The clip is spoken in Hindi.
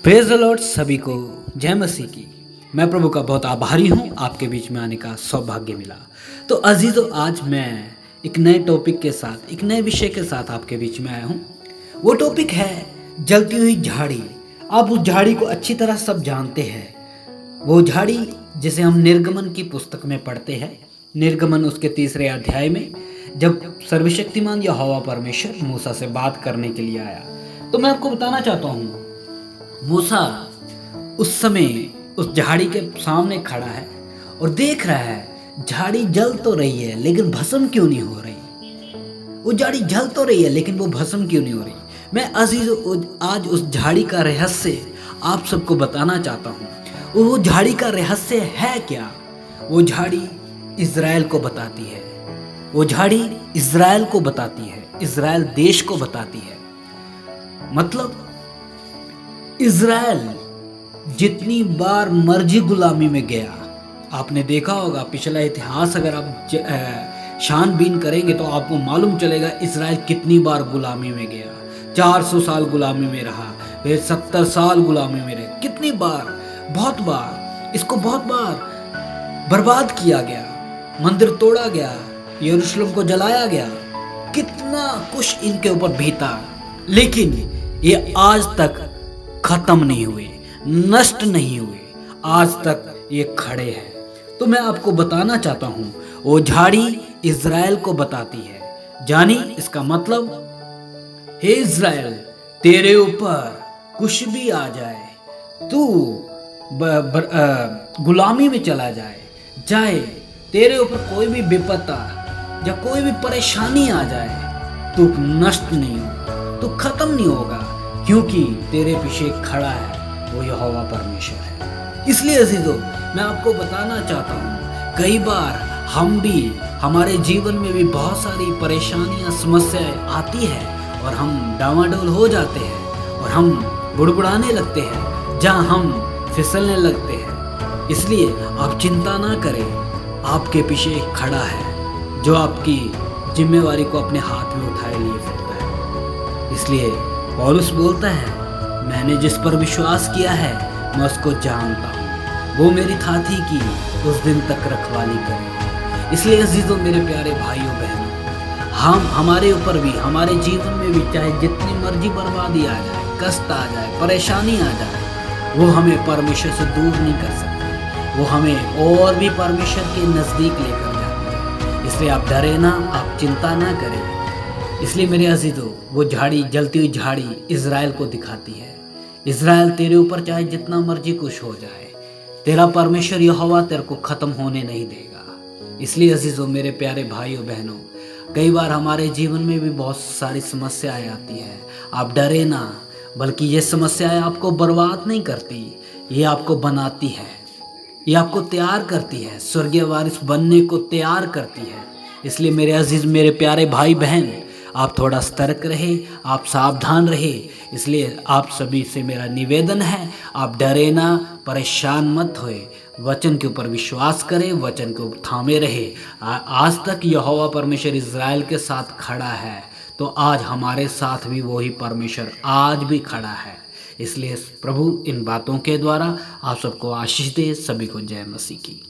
Praise the Lord. सभी को जय मसीह की। मैं प्रभु का बहुत आभारी हूँ, आपके बीच में आने का सौभाग्य मिला। तो अजीजों, आज मैं एक नए टॉपिक के साथ, एक नए विषय के साथ आपके बीच में आया हूँ। वो टॉपिक है जलती हुई झाड़ी। आप उस झाड़ी को अच्छी तरह सब जानते हैं। वो झाड़ी जिसे हम निर्गमन की पुस्तक में पढ़ते हैं। निर्गमन उसके 3 अध्याय में, जब सर्वशक्तिमान यहोवा परमेश्वर मूसा से बात करने के लिए आया। तो मैं आपको बताना चाहता हूँ, मूसा उस समय उस झाड़ी के सामने खड़ा है और देख रहा है झाड़ी जल तो रही है लेकिन भस्म क्यों नहीं हो रही। वो झाड़ी जल तो रही है लेकिन वो भस्म क्यों नहीं हो रही। मैं अजीज आज उस झाड़ी का रहस्य आप सबको बताना चाहता हूँ। वो झाड़ी का रहस्य है क्या? वो झाड़ी इज़राइल को बताती है। वो झाड़ी इज़राइल को बताती है, इज़राइल देश को बताती है। मतलब इज़राइल जितनी बार मर्जी गुलामी में गया, आपने देखा होगा पिछला इतिहास अगर आप छानबीन करेंगे तो आपको मालूम चलेगा इज़राइल कितनी बार गुलामी में गया। 400 साल गुलामी में रहा, फिर 70 साल गुलामी में रहे। कितनी बार? बहुत बार। इसको बहुत बार बर्बाद किया गया, मंदिर तोड़ा गया, यरूशलेम को जलाया गया, कितना कुछ इनके ऊपर बीता, लेकिन ये आज तक खत्म नहीं हुए, नष्ट नहीं हुए। आज तक ये खड़े हैं। तो मैं आपको बताना चाहता हूँ, वो झाड़ी इज़राइल को बताती है। जानी इसका मतलब, हे इज़राइल, तेरे ऊपर कुछ भी आ जाए, तू गुलामी में चला जाए, तेरे ऊपर कोई भी विपत्ता या कोई भी परेशानी आ जाए, तू नष्ट नहीं होगा, तू खत्म नहीं होगा, क्योंकि तेरे पीछे खड़ा है वो यहोवा परमेश्वर है। इसलिए अजीजों, मैं आपको बताना चाहता हूँ, कई बार हम भी, हमारे जीवन में भी बहुत सारी परेशानियाँ, समस्याएं आती है और हम डामाडोल हो जाते हैं और हम बुड़बुड़ाने लगते हैं, जहाँ हम फिसलने लगते हैं। इसलिए आप चिंता ना करें, आपके पीछे खड़ा है जो आपकी जिम्मेवारी को अपने हाथ में उठाए लिए फिरता है। इसलिए पौलुस बोलता है, मैंने जिस पर विश्वास किया है मैं उसको जानता हूँ, वो मेरी थाती की उस दिन तक रखवाली करेगा। इसलिए अजीजों, मेरे प्यारे भाइयों बहनों, हमारे ऊपर भी, हमारे जीवन में भी चाहे जितनी मर्जी बर्बादी आ जाए, कष्ट आ जाए, परेशानी आ जाए, वो हमें परमेश्वर से दूर नहीं कर सकती। वो हमें और भी परमेश्वर के नज़दीक लेकर जाती है। इसलिए आप डरे ना, आप चिंता ना करें। इसलिए मेरे अजीजों, वो झाड़ी, जलती हुई झाड़ी इज़राइल को दिखाती है। इज़राइल, तेरे ऊपर चाहे जितना मर्जी कुछ हो जाए, तेरा परमेश्वर यहोवा तेरे को ख़त्म होने नहीं देगा। इसलिए अजीजों, मेरे प्यारे भाइयों बहनों, कई बार हमारे जीवन में भी बहुत सारी समस्याएं आती हैं। आप डरे ना, बल्कि ये समस्याएं आपको बर्बाद नहीं करती, ये आपको बनाती है, ये आपको तैयार करती है, स्वर्गीय वारिस बनने को तैयार करती है। इसलिए मेरे अजीज, मेरे प्यारे भाई बहन, आप थोड़ा सतर्क रहे, आप सावधान रहे। इसलिए आप सभी से मेरा निवेदन है, आप डरे ना, परेशान मत होए, वचन के ऊपर विश्वास करें, वचन के ऊपर थामे रहे। आज तक यहोवा परमेश्वर इज़राइल के साथ खड़ा है, तो आज हमारे साथ भी वही परमेश्वर आज भी खड़ा है। इसलिए प्रभु इन बातों के द्वारा आप सबको आशीष दे। सभी को जय मसीह की।